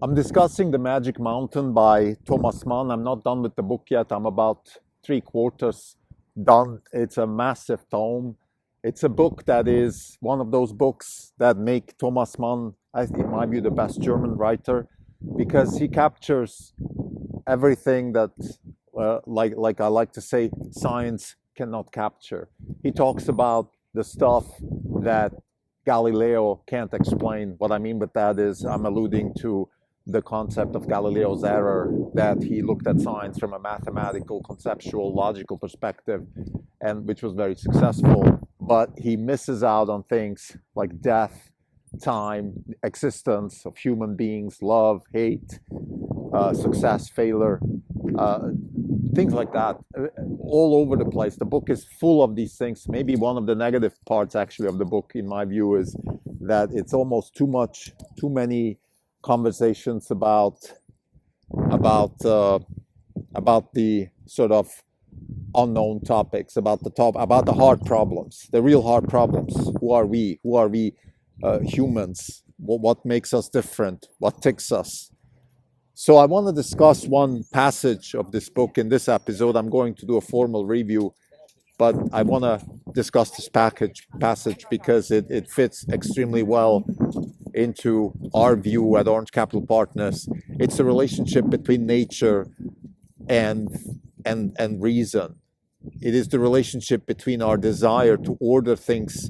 I'm discussing The Magic Mountain by Thomas Mann. I'm not done with the book yet. I'm about 3/4 done. It's a massive tome. It's a book that is one of those books that make Thomas Mann, in my view, the best German writer, because he captures everything that, like I like to say, science cannot capture. He talks about the stuff that Galileo can't explain. What I mean with that is I'm alluding to the concept of Galileo's error, that he looked at science from a mathematical, conceptual, logical perspective, and which was very successful. But he misses out on things like death, time, existence of human beings, love, hate, success, failure, things like that, all over the place. The book is full of these things. Maybe one of the negative parts, actually, of the book, in my view, is that it's almost too many conversations about the sort of unknown topics, about the hard problems, the real hard problems. Who are we? Who are we, humans? What makes us different? What ticks us? So I want to discuss one passage of this book in this episode. I'm going to do a formal review, but I want to discuss this passage because it fits extremely well into our view at Orange Capital Partners. It's a relationship between nature and reason. It is the relationship between our desire to order things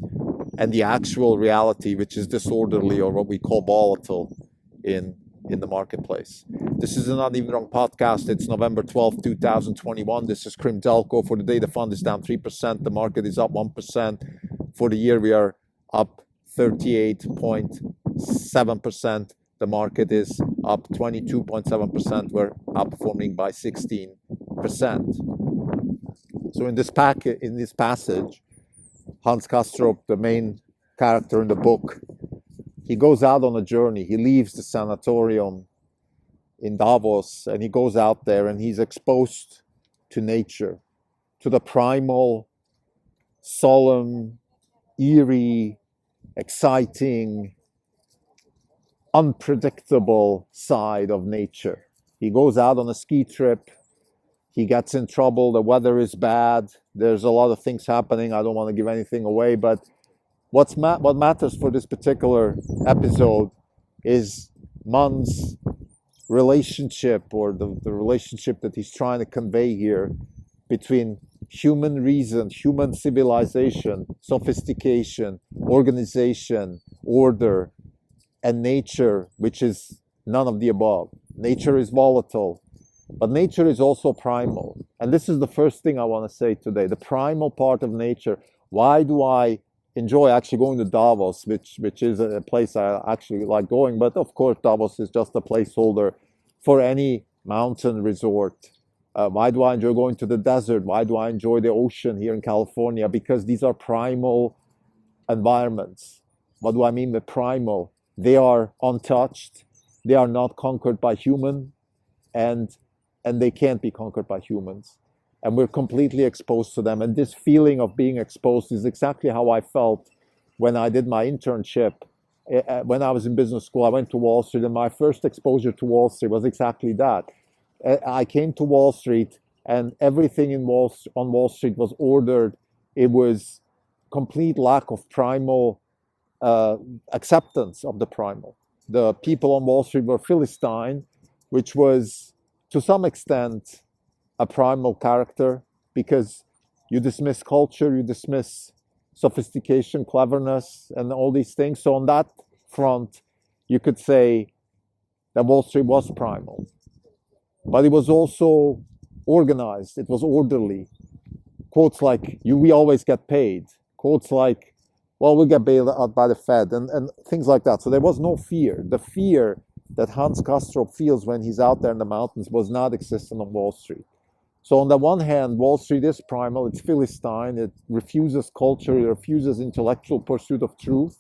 and the actual reality, which is disorderly, or what we call volatile in the marketplace. This is an Not Even Wrong podcast. It's November 12th, 2021. This is Krim Delco. For the day, the fund is down 3%. The market is up 1%. For the year, we are up 38.7%. The market is up 22.7%. We're outperforming by 16%. So in this passage, Hans Castrop, the main character in the book, he goes out on a journey. He leaves the sanatorium in Davos, and he goes out there and he's exposed to nature, to the primal, solemn, eerie, exciting, unpredictable side of nature. He goes out on a ski trip. He gets in trouble. The weather is bad. There's a lot of things happening. I don't want to give anything away, but what matters for this particular episode is Mann's relationship, or the relationship that he's trying to convey here, between human reason, human civilization, sophistication, organization, order, and nature, which is none of the above. Nature is volatile, but nature is also primal. And this is the first thing I want to say today, the primal part of nature. Why do I enjoy actually going to Davos, which is a place I actually like going, but of course Davos is just a placeholder for any mountain resort. Why do I enjoy going to the desert? Why do I enjoy the ocean here in California? Because these are primal environments. What do I mean by primal? They are untouched. They are not conquered by human, and they can't be conquered by humans. And we're completely exposed to them. And this feeling of being exposed is exactly how I felt when I did my internship. When I was in business school, I went to Wall Street, and my first exposure to Wall Street was exactly that. I came to Wall Street, and everything on Wall Street was ordered. It was complete lack of primal acceptance of the primal. The people on Wall Street were Philistine, which was to some extent a primal character, because you dismiss culture, you dismiss sophistication, cleverness, and all these things. So on that front, you could say that Wall Street was primal. But it was also organized, it was orderly. Quotes like, we always get paid. Quotes like, well, we'll get bailed out by the Fed, and things like that. So there was no fear. The fear that Hans Castrop feels when he's out there in the mountains was not existent on Wall Street. So on the one hand, Wall Street is primal, it's Philistine, it refuses culture, it refuses intellectual pursuit of truth,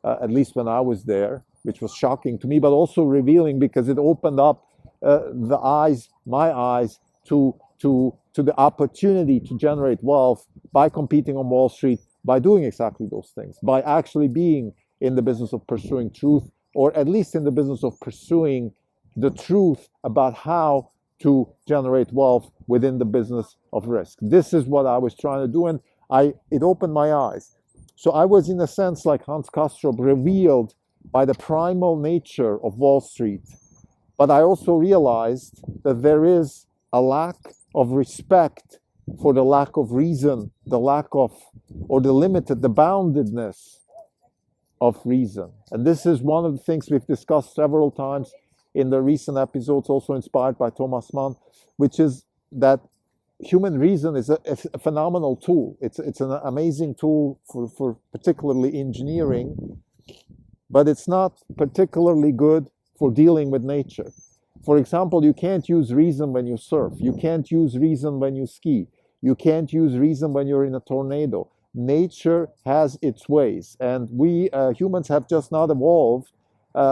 at least when I was there, which was shocking to me, but also revealing, because it opened up my eyes to the opportunity to generate wealth by competing on Wall Street, by doing exactly those things, by actually being in the business of pursuing truth, or at least in the business of pursuing the truth about how to generate wealth within the business of risk. This is what I was trying to do, and it opened my eyes. So I was, in a sense, like Hans Castrop, revealed by the primal nature of Wall Street. But I also realized that there is a lack of respect for the lack of reason, the lack of, or the limited, the boundedness of reason. And this is one of the things we've discussed several times in the recent episodes, also inspired by Thomas Mann, which is that human reason is a phenomenal tool. It's an amazing tool for particularly engineering, but it's not particularly good for dealing with nature. For example, you can't use reason when you surf. You can't use reason when you ski. You can't use reason when you're in a tornado. Nature has its ways, and we humans have just not evolved.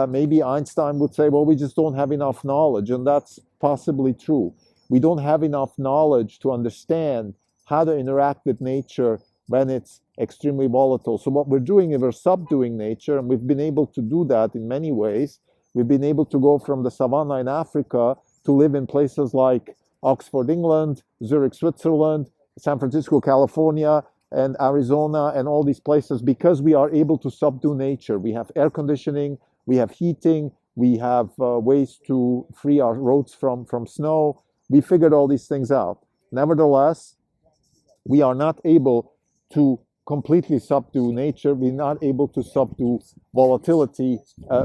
Maybe Einstein would say, well, we just don't have enough knowledge, and that's possibly true. We don't have enough knowledge to understand how to interact with nature when it's extremely volatile. So what we're doing is we're subduing nature, and we've been able to do that in many ways. We've been able to go from the savannah in Africa to live in places like Oxford, England, Zurich, Switzerland, San Francisco, California, and Arizona, and all these places, because we are able to subdue nature. We have air conditioning, we have heating, we have ways to free our roads from snow. We figured all these things out. Nevertheless, we are not able to completely subdue nature. We're not able to subdue volatility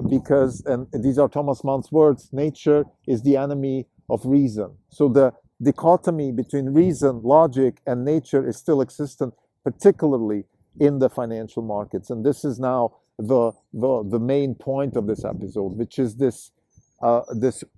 because, and these are Thomas Mann's words, nature is the enemy of reason. So the dichotomy between reason, logic, and nature is still existent, particularly in the financial markets. And this is now the main point of this episode, which is this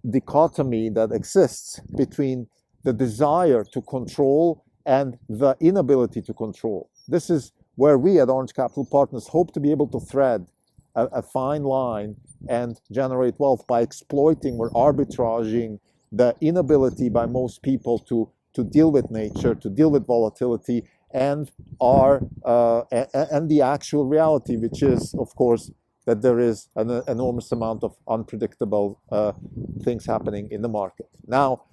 dichotomy that exists between the desire to control and the inability to control. This is where we at Orange Capital Partners hope to be able to thread a fine line and generate wealth by exploiting or arbitraging the inability by most people to deal with nature, to deal with volatility, and the actual reality, which is, of course, that there is an enormous amount of unpredictable things happening in the market. Now,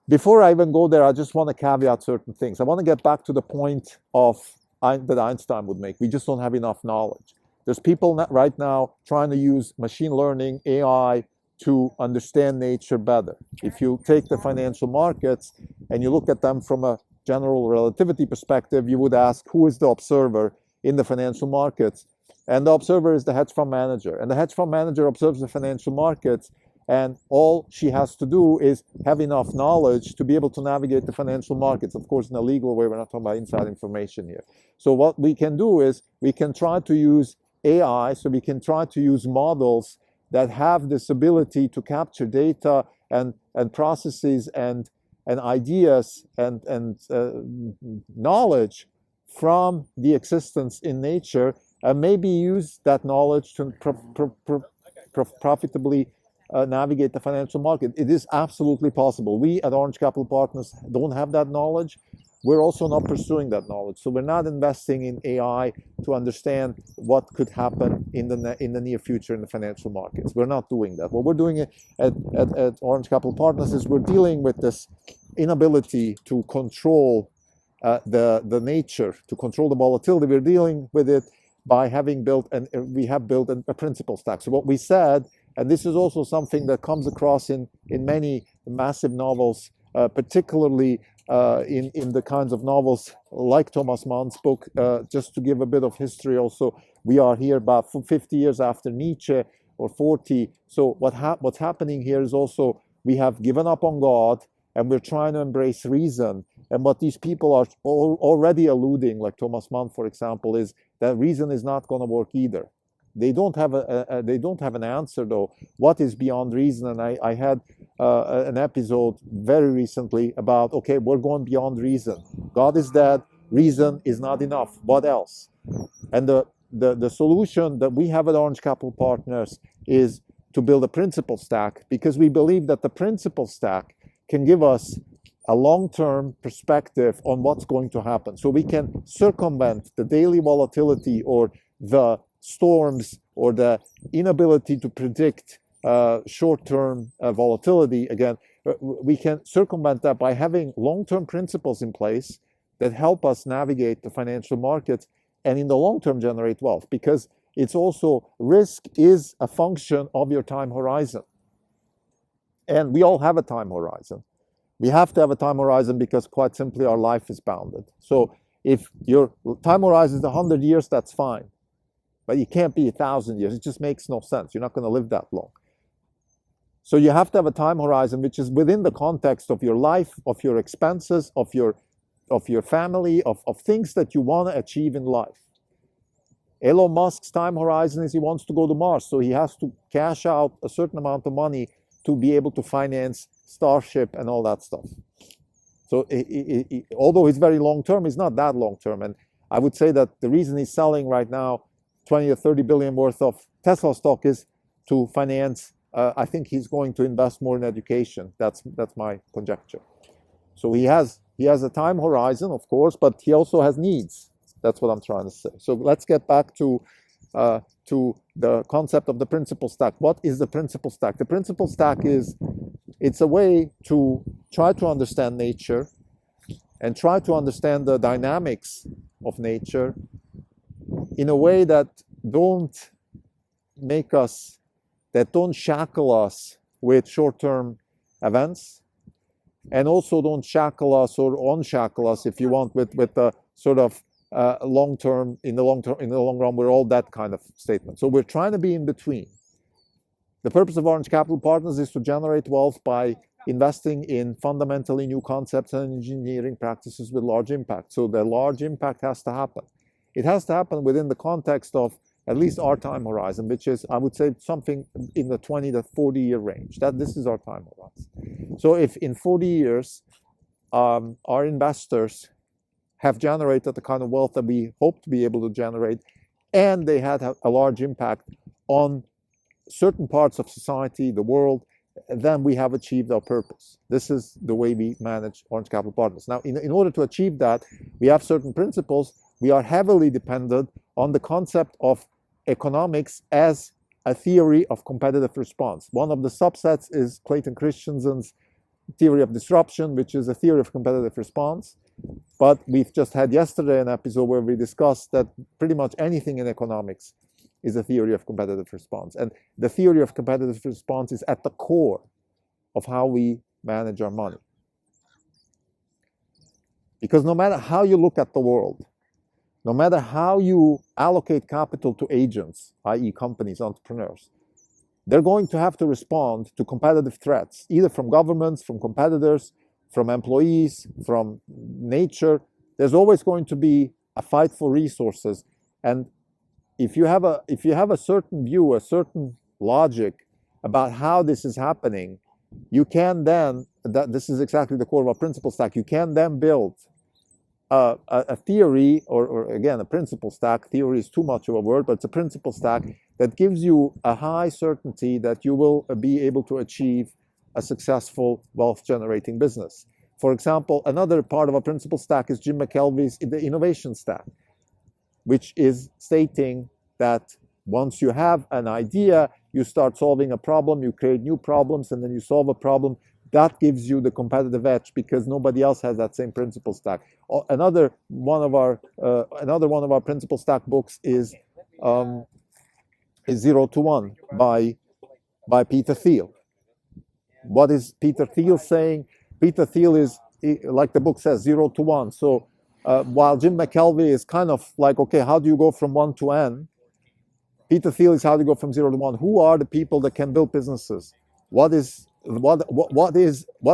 before I even go there, I just want to caveat certain things. I want to get back to the point that Einstein would make. We just don't have enough knowledge. There's people right now trying to use machine learning, AI, to understand nature better. If you take the financial markets and you look at them from a general relativity perspective, you would ask, who is the observer in the financial markets? And the observer is the hedge fund manager. And the hedge fund manager observes the financial markets, and all she has to do is have enough knowledge to be able to navigate the financial markets. Of course, in a legal way, we're not talking about inside information here. So what we can do is we can try to use AI, so we can try to use models that have this ability to capture data and processes and ideas and knowledge from the existence in nature, and maybe use that knowledge to profitably navigate the financial market. It is absolutely possible. We at Orange Capital Partners don't have that knowledge. We're also not pursuing that knowledge. So we're not investing in AI to understand what could happen in the near future in the financial markets. We're not doing that. What we're doing at Orange Capital Partners is we're dealing with this inability to control the nature, to control the volatility. We're dealing with it by having built, and we have built a principal stack. So what we said, and this is also something that comes across in many massive novels, particularly in the kinds of novels like Thomas Mann's book. Just to give a bit of history also, we are here about 50 years after Nietzsche, or 40. So what's happening here is also we have given up on God, and we're trying to embrace reason. And what these people are already alluding, like Thomas Mann, for example, is that reason is not going to work either. They don't have an answer though. What is beyond reason? And I had an episode very recently about, okay, we're going beyond reason. God is dead. Reason is not enough. What else? And the solution that we have at Orange Capital Partners is to build a principal stack, because we believe that the principal stack can give us a long-term perspective on what's going to happen. So we can circumvent the daily volatility or the storms or the inability to predict short-term volatility, again, we can circumvent that by having long-term principles in place that help us navigate the financial markets and in the long term generate wealth, because it's also, risk is a function of your time horizon. And we all have a time horizon. We have to have a time horizon because quite simply our life is bounded. So if your time horizon is 100 years, that's fine. But it can't be 1,000 years. It just makes no sense. You're not going to live that long. So you have to have a time horizon which is within the context of your life, of your expenses, of your family, of things that you want to achieve in life. Elon Musk's time horizon is he wants to go to Mars, so he has to cash out a certain amount of money to be able to finance Starship and all that stuff. So although he's very long-term, he's not that long-term. And I would say that the reason he's selling right now 20 or 30 billion worth of Tesla stock is to finance, I think he's going to invest more in education. That's my conjecture. So he has a time horizon, of course, but he also has needs. That's what I'm trying to say. So let's get back to the concept of the principal stack. What is the principal stack? The principal stack it's a way to try to understand nature and try to understand the dynamics of nature in a way that don't shackle us with short-term events, and also don't shackle us or unshackle us, if you want, with the sort of long-term, in the long run, we're all that kind of statement. So we're trying to be in between. The purpose of Orange Capital Partners is to generate wealth by investing in fundamentally new concepts and engineering practices with large impact. So the large impact has to happen. It has to happen within the context of at least our time horizon, which is, I would say, something in the 20 to 40-year range. This is our time horizon. So if in 40 years, our investors have generated the kind of wealth that we hope to be able to generate, and they had a large impact on certain parts of society, the world, then we have achieved our purpose. This is the way we manage Orange Capital Partners. Now, in order to achieve that, we have certain principles. We are heavily dependent on the concept of economics as a theory of competitive response. One of the subsets is Clayton Christensen's theory of disruption, which is a theory of competitive response. But we've just had yesterday an episode where we discussed that pretty much anything in economics is a theory of competitive response. And the theory of competitive response is at the core of how we manage our money. Because no matter how you look at the world, no matter how you allocate capital to agents, i.e. companies, entrepreneurs, they're going to have to respond to competitive threats, either from governments, from competitors, from employees, from nature. There's always going to be a fight for resources. And if you have a certain view, a certain logic about how this is happening, you can then, this is exactly the core of our principle stack, you can then build a theory, or again, a principle stack. Theory is too much of a word, but it's a principle stack that gives you a high certainty that you will be able to achieve a successful wealth-generating business. For example, another part of our principle stack is Jim McKelvey's the innovation stack, which is stating that once you have an idea, you start solving a problem, you create new problems, and then you solve a problem. That gives you the competitive edge because nobody else has that same principle stack. Another one of our principle stack books is 0 to 1 by Peter Thiel. What is Peter Thiel saying? Peter Thiel is, like the book says, 0 to 1. So while Jim McKelvey is kind of like, okay, how do you go from 1 to N? Peter Thiel is how do you go from 0 to 1? Who are the people that can build businesses? What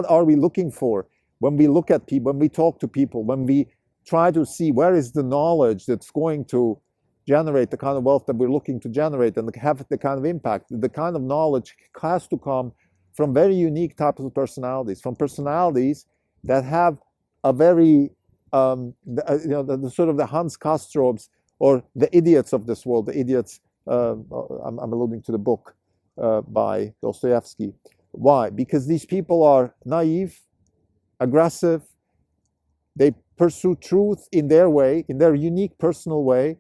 are we looking for when we look at people, when we talk to people, when we try to see where is the knowledge that's going to generate the kind of wealth that we're looking to generate and have the kind of impact? The kind of knowledge has to come from very unique types of personalities, from personalities that have a very, the sort of the Hans Castrops or the idiots of this world, the idiots, I'm alluding to the book by Dostoevsky. Why? Because these people are naive, aggressive, they pursue truth in their way, in their unique personal way,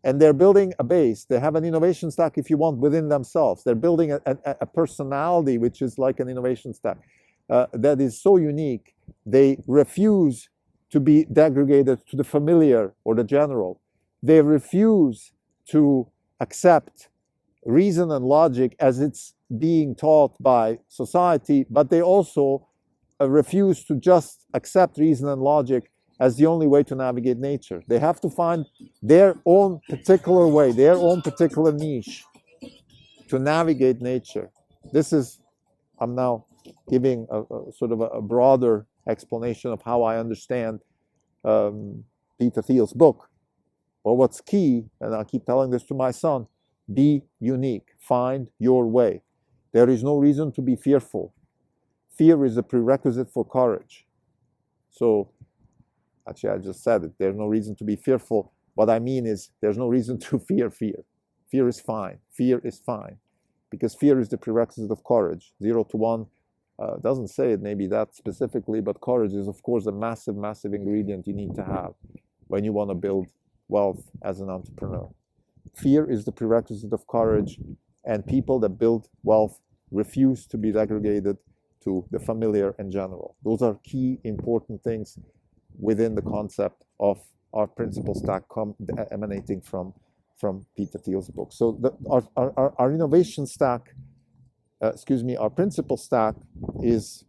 And they're building a base. They have an innovation stack, if you want, within themselves. They're building a personality which is like an innovation stack that is so unique. They refuse to be degraded to the familiar or the general. They refuse to accept reason and logic as it's being taught by society, but they also refuse to just accept reason and logic as the only way to navigate nature. They have to find their own particular way, their own particular niche to navigate nature. This is, I'm now giving a sort of a broader explanation of how I understand Peter Thiel's book. Well, what's key, and I keep telling this to my son, be unique, find your way. There is no reason to be fearful. Fear is a prerequisite for courage. So, actually, I just said it. There's no reason to be fearful. What I mean is there's no reason to fear fear. Fear is fine. Fear is fine. Because fear is the prerequisite of courage. 0 to 1 doesn't say it maybe that specifically, but courage is, of course, a massive, massive ingredient you need to have when you want to build wealth as an entrepreneur. Fear is the prerequisite of courage, and people that build wealth refuse to be degraded to the familiar and general. Those are key, important things within the concept of our principle stack emanating from Peter Thiel's book. So our innovation stack, our principle stack is,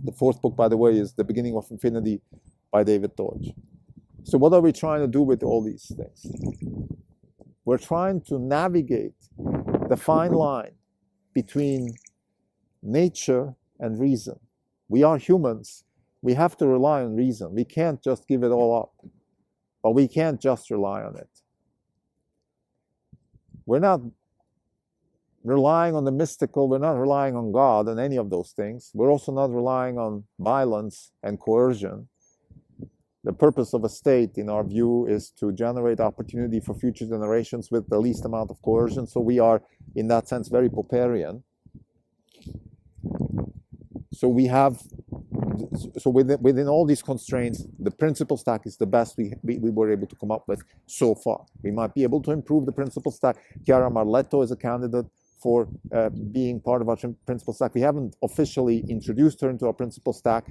the fourth book, by the way, is The Beginning of Infinity by David Deutsch. So what are we trying to do with all these things? We're trying to navigate the fine line between nature and reason. We are humans. We have to rely on reason. We can't just give it all up. But we can't just rely on it. We're not relying on the mystical. We're not relying on God and any of those things. We're also not relying on violence and coercion. The purpose of a state, in our view, is to generate opportunity for future generations with the least amount of coercion. So we are, in that sense, very Popperian. So we have, within all these constraints, the principle stack is the best we were able to come up with so far. We might be able to improve the principle stack. Chiara Marletto is a candidate for being part of our principle stack. We haven't officially introduced her into our principle stack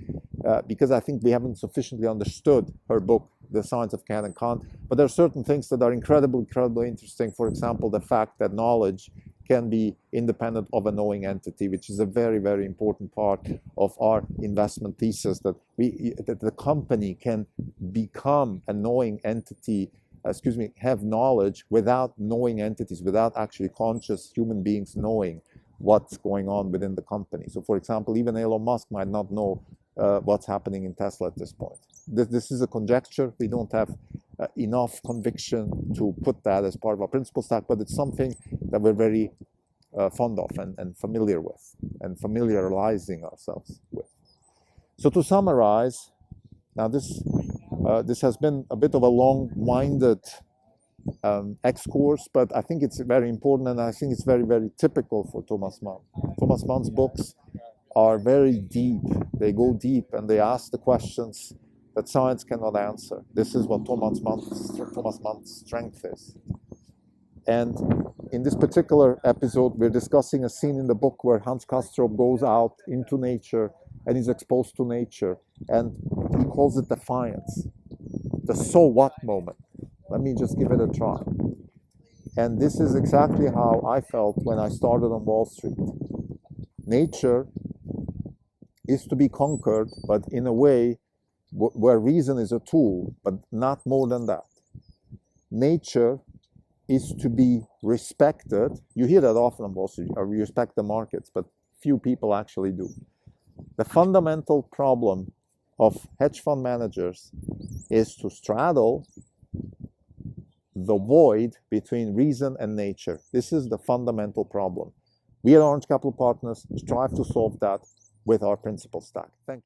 because I think we haven't sufficiently understood her book, The Science of Can and Can't. But there are certain things that are incredibly, incredibly interesting. For example, the fact that knowledge can be independent of a knowing entity, which is a very, very important part of our investment thesis, that the company can become a knowing entity, have knowledge without knowing entities, without actually conscious human beings knowing what's going on within the company. So, for example, even Elon Musk might not know what's happening in Tesla at this point. This is a conjecture. We don't have enough conviction to put that as part of our principle stack, but it's something that we're very fond of and familiar with, and familiarizing ourselves with. So to summarize, now this has been a bit of a long-winded X-course, but I think it's very important, and I think it's very, very typical for Thomas Mann. Thomas Mann's books are very deep. They go deep and they ask the questions that science cannot answer. This is what Thomas Mann's strength is. And in this particular episode, we're discussing a scene in the book where Hans Castrop goes out into nature and is exposed to nature, and he calls it defiance, the so what moment. Let me just give it a try. And this is exactly how I felt when I started on Wall Street. Nature is to be conquered, but in a way where reason is a tool, but not more than that. Nature is to be respected. You hear that often on Wall Street, we respect the markets, but few people actually do. The fundamental problem of hedge fund managers is to straddle the void between reason and nature. This is the fundamental problem. We at Orange Capital Partners strive to solve that with our principle stack. Thank you.